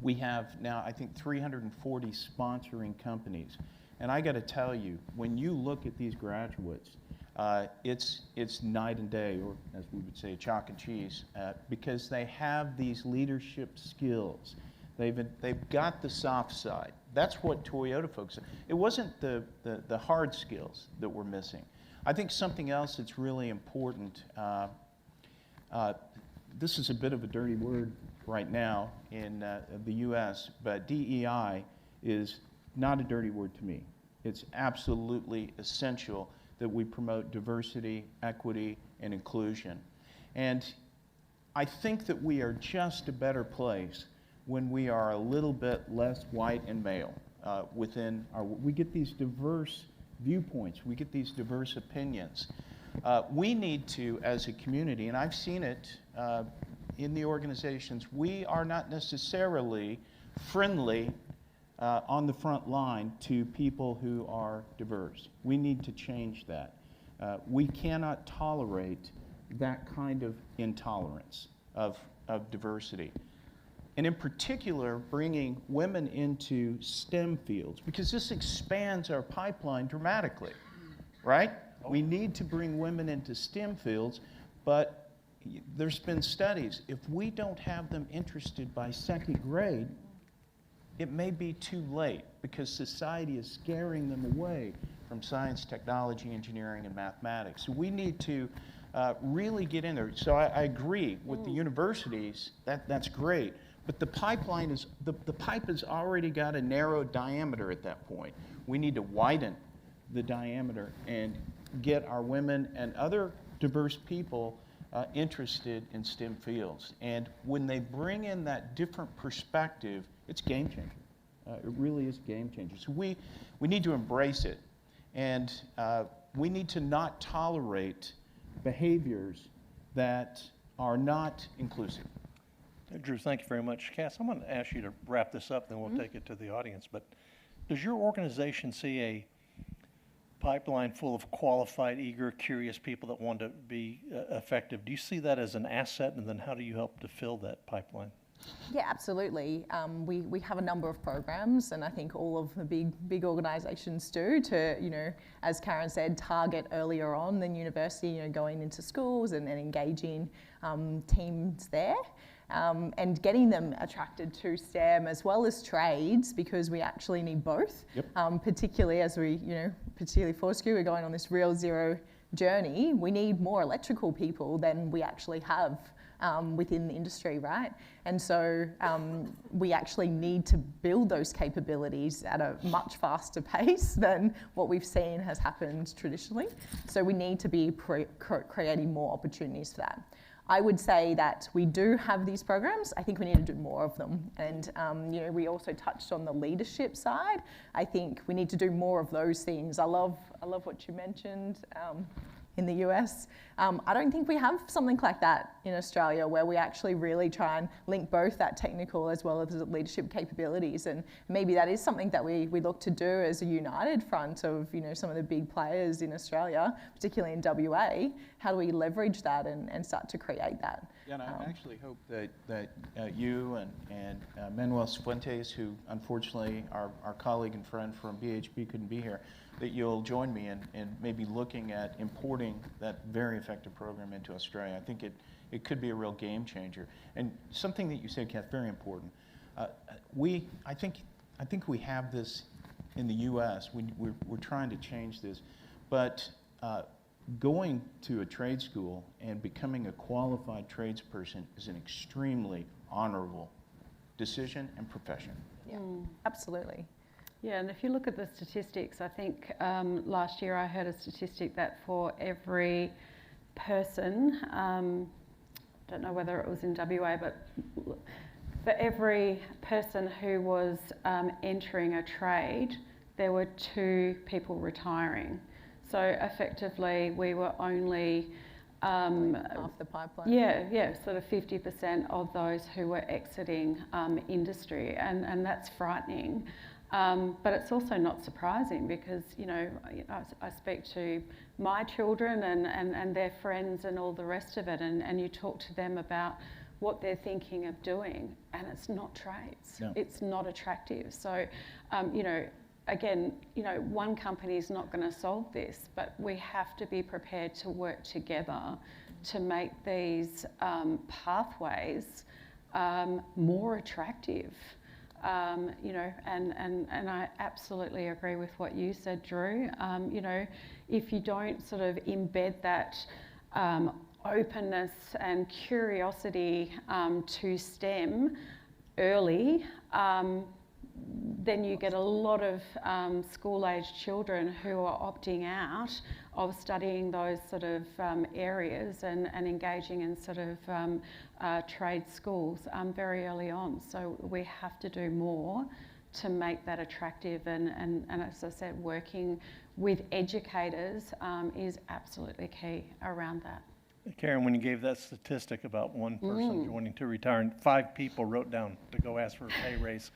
we have now, I think, 340 sponsoring companies. And I got to tell you, when you look at these graduates, it's night and day, or as we would say, chalk and cheese, because they have these leadership skills. They've got the soft side. That's what Toyota focused on. It wasn't the hard skills that were missing. I think something else that's really important, this is a bit of a dirty word right now in the U.S., but DEI is not a dirty word to me. It's absolutely essential that we promote diversity, equity, and inclusion. And I think that we are just a better place when we are a little bit less white and male within our, we get these diverse viewpoints, we get these diverse opinions. We need to, as a community, and I've seen it in the organizations, we are not necessarily friendly on the front line to people who are diverse. We need to change that. We cannot tolerate that kind of intolerance of diversity. And in particular, bringing women into STEM fields, because this expands our pipeline dramatically, right? We need to bring women into STEM fields, but there's been studies. If we don't have them interested by second grade, it may be too late because society is scaring them away from science, technology, engineering, and mathematics. So we need to really get in there. So I agree with the universities, that's great. But the pipeline is, the pipe has already got a narrow diameter at that point. We need to widen the diameter and get our women and other diverse people interested in STEM fields. And when they bring in that different perspective, it's game changer. It really is game changer. So we need to embrace it. And we need to not tolerate behaviors that are not inclusive. Drew, thank you very much. Kass, I'm going to ask you to wrap this up, then we'll take it to the audience. But does your organization see a pipeline full of qualified, eager, curious people that want to be effective? Do you see that as an asset, and then how do you help to fill that pipeline? Yeah, absolutely. We have a number of programs, and I think all of the big organisations do to, you know, as Karen said, target earlier on than university, you know, going into schools and engaging teams there. And getting them attracted to STEM as well as trades, because we actually need both. Yep. Particularly as we, you know, particularly Fortescue, we're going on this real zero journey. We need more electrical people than we actually have within the industry, right? And so we actually need to build those capabilities at a much faster pace than what we've seen has happened traditionally. So we need to be creating more opportunities for that. I would say that we do have these programs. I think we need to do more of them. And you know, we also touched on the leadership side. I think we need to do more of those things. I love what you mentioned in the US. I don't think we have something like that in Australia, where we actually really try and link both that technical as well as the leadership capabilities. And maybe that is something that we look to do as a united front of, you know, some of the big players in Australia, particularly in WA. How do we leverage that and start to create that? Yeah, and I actually hope that you and Manuel Fuentes, who unfortunately our colleague and friend from BHP couldn't be here, that you'll join me in maybe looking at importing that very effective program into Australia. I think it could be a real game changer. And something that you said, Kath, very important. I think we have this in the U.S. We're trying to change this, but going to a trade school and becoming a qualified tradesperson is an extremely honorable decision and profession. Yeah, absolutely. Yeah, and if you look at the statistics, I think last year I heard a statistic that for every person, don't know whether it was in WA, but for every person who was entering a trade, there were 2 people retiring. So effectively, we were only half the pipeline. Yeah, sort of 50% of those who were exiting industry, and that's frightening. But it's also not surprising because, you know, I speak to my children and their friends and all the rest of it, and you talk to them about what they're thinking of doing, and it's not trades. No. It's not attractive. So, you know, again, you know, one company is not going to solve this, but we have to be prepared to work together to make these pathways more attractive. You know, and I absolutely agree with what you said, Drew. You know, if you don't sort of embed that openness and curiosity to STEM early, then you get a lot of school-aged children who are opting out of studying those sort of areas and engaging in sort of trade schools very early on. So we have to do more to make that attractive, and as I said, working with educators is absolutely key around that. Karen, when you gave that statistic about one person wanting to retire, and 5 people wrote down to go ask for a pay raise.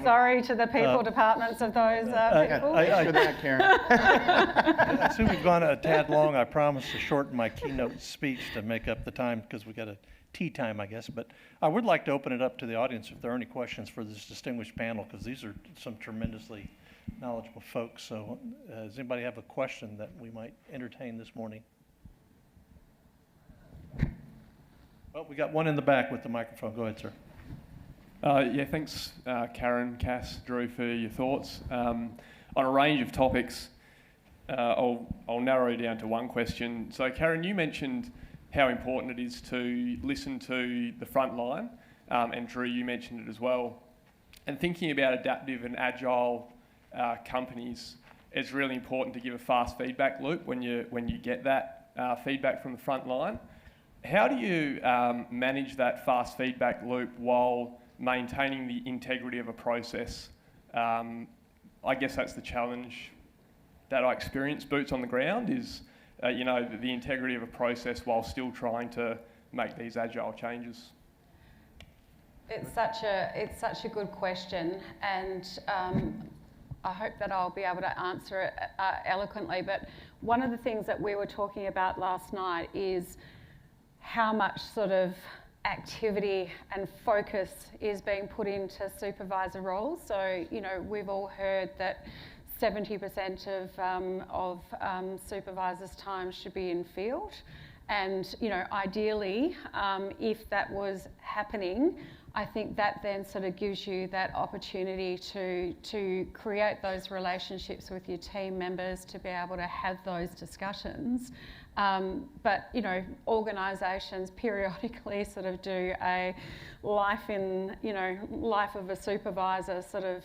Sorry to the people departments of those people. Thanks for that, Karen. I see we've gone a tad long. I promised to shorten my keynote speech to make up the time because we got a tea time, I guess. But I would like to open it up to the audience if there are any questions for this distinguished panel, because these are some tremendously knowledgeable folks. So does anybody have a question that we might entertain this morning? Well, we got one in the back with the microphone. Go ahead, sir. Yeah, thanks, Karen, Kass, Drew, for your thoughts. On a range of topics, I'll narrow down to one question. So, Karen, you mentioned how important it is to listen to the front line, and Drew, you mentioned it as well. And thinking about adaptive and agile companies, it's really important to give a fast feedback loop when you get that feedback from the front line. How do you manage that fast feedback loop while maintaining the integrity of a process? I guess that's the challenge that I experience, boots on the ground, is the integrity of a process while still trying to make these agile changes. It's such a good question, and I hope that I'll be able to answer it eloquently. But one of the things that we were talking about last night is how much sort of activity and focus is being put into supervisor roles. So, we've all heard that 70% of supervisors' time should be in field. And, ideally, if that was happening, I think that then sort of gives you that opportunity to create those relationships with your team members, to be able to have those discussions. But, organisations periodically sort of do a life of a supervisor sort of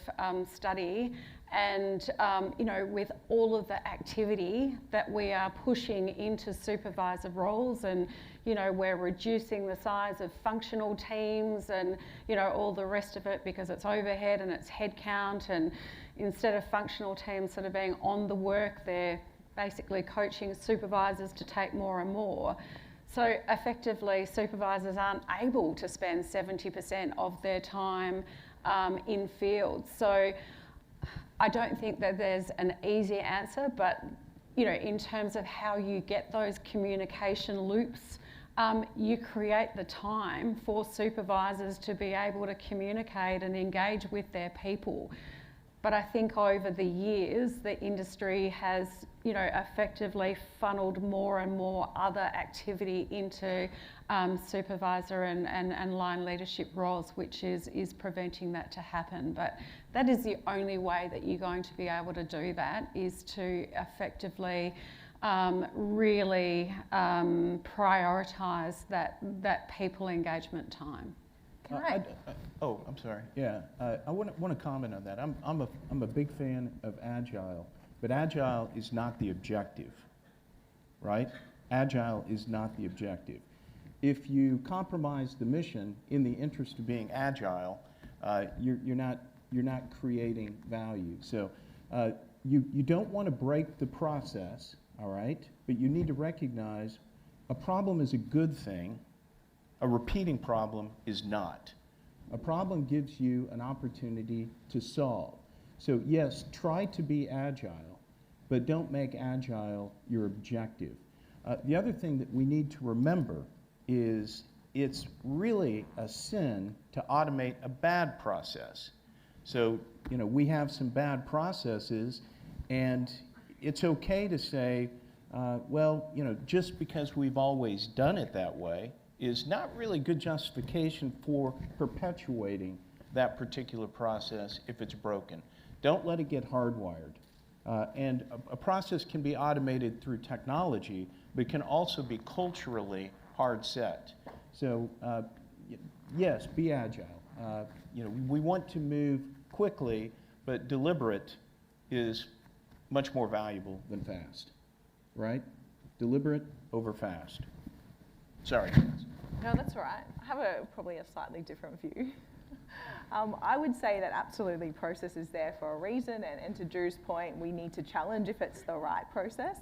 study. And, with all of the activity that we are pushing into supervisor roles, and, we're reducing the size of functional teams and, all the rest of it, because it's overhead and it's headcount, and instead of functional teams sort of being on the work, they're basically coaching supervisors to take more and more. So effectively, supervisors aren't able to spend 70% of their time in field. So I don't think that there's an easy answer, but in terms of how you get those communication loops, you create the time for supervisors to be able to communicate and engage with their people. But I think over the years, the industry has, effectively funneled more and more other activity into supervisor and line leadership roles, which is preventing that to happen. But that is the only way that you're going to be able to do that, is to effectively really prioritise that people engagement time. I'm sorry. Yeah, I want to comment on that. I'm a big fan of agile, but agile is not the objective, right? Agile is not the objective. If you compromise the mission in the interest of being agile, you're not creating value. So you don't want to break the process, all right? But you need to recognize a problem is a good thing. A repeating problem is not. A problem gives you an opportunity to solve. So yes, try to be agile, but don't make agile your objective. The other thing that we need to remember is it's really a sin to automate a bad process. So, we have some bad processes, and it's okay to say, just because we've always done it that way is not really good justification for perpetuating that particular process if it's broken. Don't let it get hardwired. And a process can be automated through technology, but it can also be culturally hard set. So yes, be agile. We want to move quickly, but deliberate is much more valuable than fast, right? Deliberate over fast. Sorry. No, that's all right. I have probably a slightly different view. I would say that absolutely process is there for a reason, and to Drew's point, we need to challenge if it's the right process.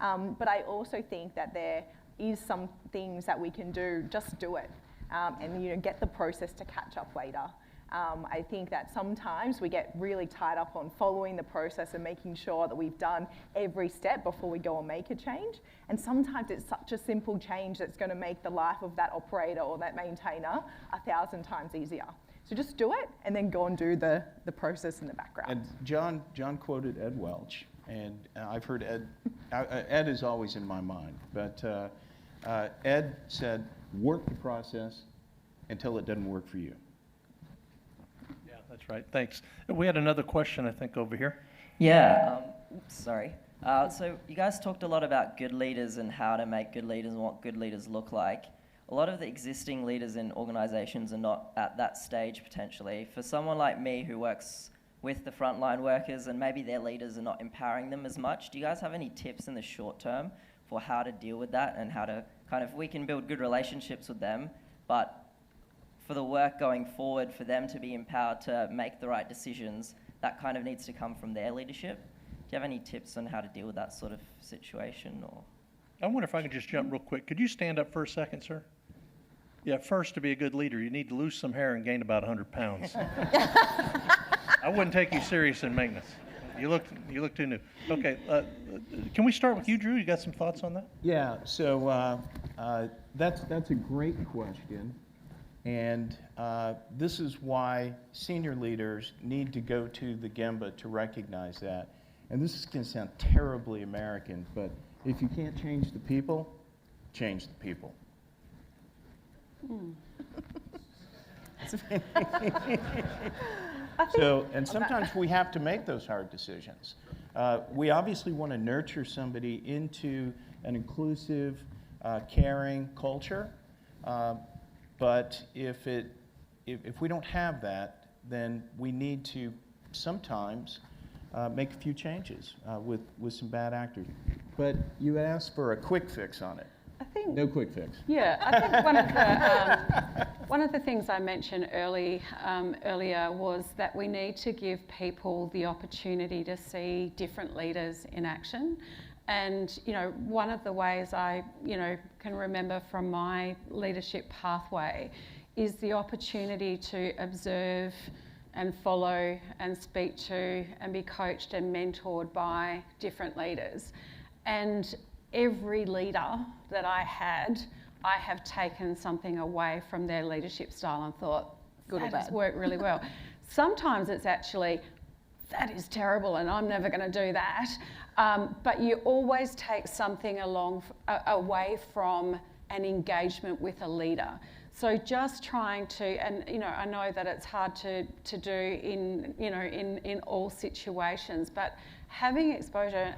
But I also think that there is some things that we can do, just do it, and get the process to catch up later. I think that sometimes we get really tied up on following the process and making sure that we've done every step before we go and make a change. And sometimes it's such a simple change that's going to make the life of that operator or that maintainer 1,000 times easier. So just do it and then go and do the process in the background. And John quoted Ed Welch, and I've heard Ed, Ed is always in my mind, but Ed said, work the process until it doesn't work for you. Yeah, that's right. Thanks. We had another question, I think, over here. Yeah, sorry. So you guys talked a lot about good leaders and how to make good leaders and what good leaders look like. A lot of the existing leaders in organisations are not at that stage potentially. For someone like me who works with the frontline workers and maybe their leaders are not empowering them as much, do you guys have any tips in the short term for how to deal with that and how to we can build good relationships with them, but for the work going forward, for them to be empowered to make the right decisions, that kind of needs to come from their leadership. Do you have any tips on how to deal with that sort of situation? Or I wonder if I could just jump real quick. Could you stand up for a second, sir? Yeah, first, to be a good leader, you need to lose some hair and gain about 100 pounds. I wouldn't take you serious in maintenance. You look too new. Okay, can we start with you, Drew? You got some thoughts on that? Yeah, so that's a great question. And this is why senior leaders need to go to the Gemba to recognize that. And this is going to sound terribly American, but if you can't change the people, change the people. So, and sometimes we have to make those hard decisions. We obviously want to nurture somebody into an inclusive, caring culture. But if we don't have that, then we need to sometimes make a few changes with some bad actors. But you asked for a quick fix on it. I think, no quick fix. Yeah, I think one of the things I mentioned earlier was that we need to give people the opportunity to see different leaders in action. And, one of the ways I, can remember from my leadership pathway is the opportunity to observe and follow and speak to and be coached and mentored by different leaders. And every leader that I have taken something away from their leadership style and thought, good or bad, has worked really well. Sometimes it's actually, that is terrible and I'm never going to do that. But you always take something away from an engagement with a leader. So just trying to, and I know that it's hard to do in all situations, but having exposure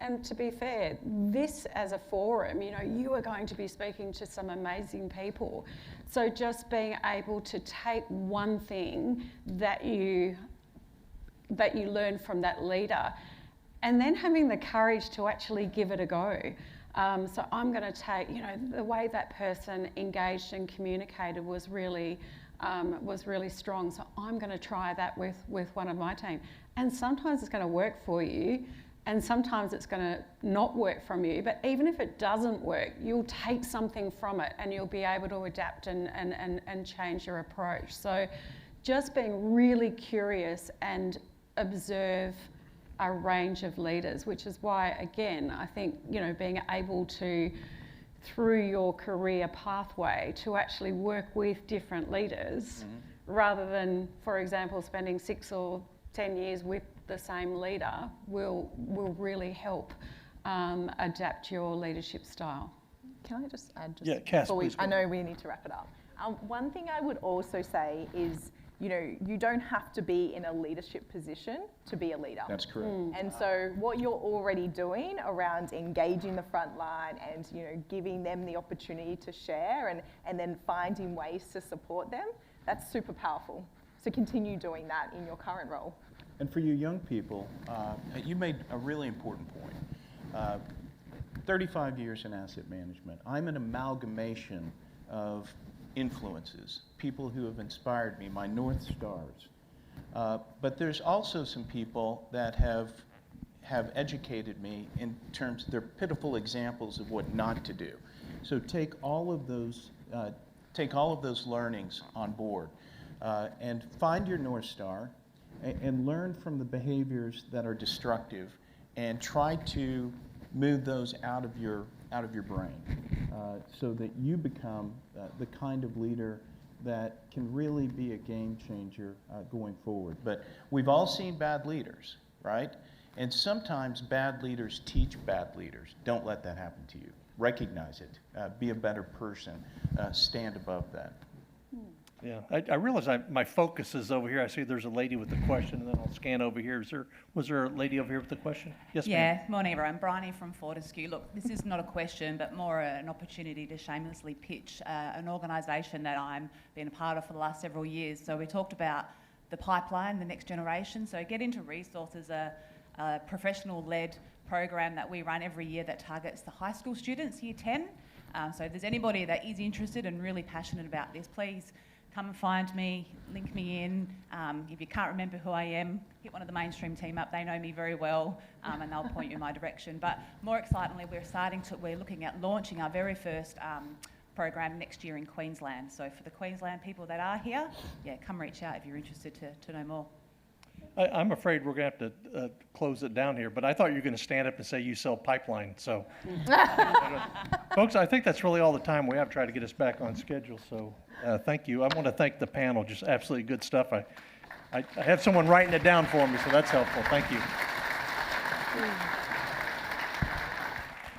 and to be fair, this as a forum, you are going to be speaking to some amazing people. So just being able to take one thing that you learn from that leader, and then having the courage to actually give it a go. So I'm going to take, the way that person engaged and communicated was really strong. So I'm going to try that with one of my team. And sometimes it's going to work for you, and sometimes it's going to not work from you. But even if it doesn't work, you'll take something from it, and you'll be able to adapt and change your approach. So just being really curious and observe a range of leaders, which is why, again, I think, being able to, through your career pathway, to actually work with different leaders, rather than, for example, spending 6 or 10 years with the same leader will really help adapt your leadership style. Can I just add, Kass, before please. I know we need to wrap it up. One thing I would also say is, you don't have to be in a leadership position to be a leader. That's correct. And so what you're already doing around engaging the front line and, giving them the opportunity to share and then finding ways to support them, that's super powerful. So continue doing that in your current role. And for you young people, you made a really important point. 35 years in asset management. I'm an amalgamation of influences, people who have inspired me, my North Stars. But there's also some people that have have educated me in terms, they're pitiful examples of what not to do. So take all of those learnings on board and find your North Star and learn from the behaviors that are destructive and try to move those out of your brain so that you become the kind of leader that can really be a game changer going forward. But we've all seen bad leaders, right? And sometimes bad leaders teach bad leaders. Don't let that happen to you. Recognize it. Be a better person. Stand above that. Yeah, I realize my focus is over here. I see there's a lady with a question, and then I'll scan over here. Was there a lady over here with a question? Yes, ma'am. Yeah, morning everyone. Bryony from Fortescue. Look, this is not a question, but more an opportunity to shamelessly pitch an organisation that I'm been a part of for the last several years. So we talked about the pipeline, the next generation. So Get Into Resources, a professional-led program that we run every year that targets the high school students, year 10. So if there's anybody that is interested and really passionate about this, please come and find me, link me in. If you can't remember who I am, hit one of the mainstream team up. They know me very well, and they'll point you in my direction. But more excitingly, we're looking at launching our very first program next year in Queensland. So for the Queensland people that are here, yeah, come reach out if you're interested to know more. I'm afraid we're going to have to close it down here, but I thought you were going to stand up and say you sell pipeline. So, folks, I think that's really all the time we have to try to get us back on schedule. So, thank you. I want to thank the panel. Just absolutely good stuff. I have someone writing it down for me, so that's helpful. Thank you.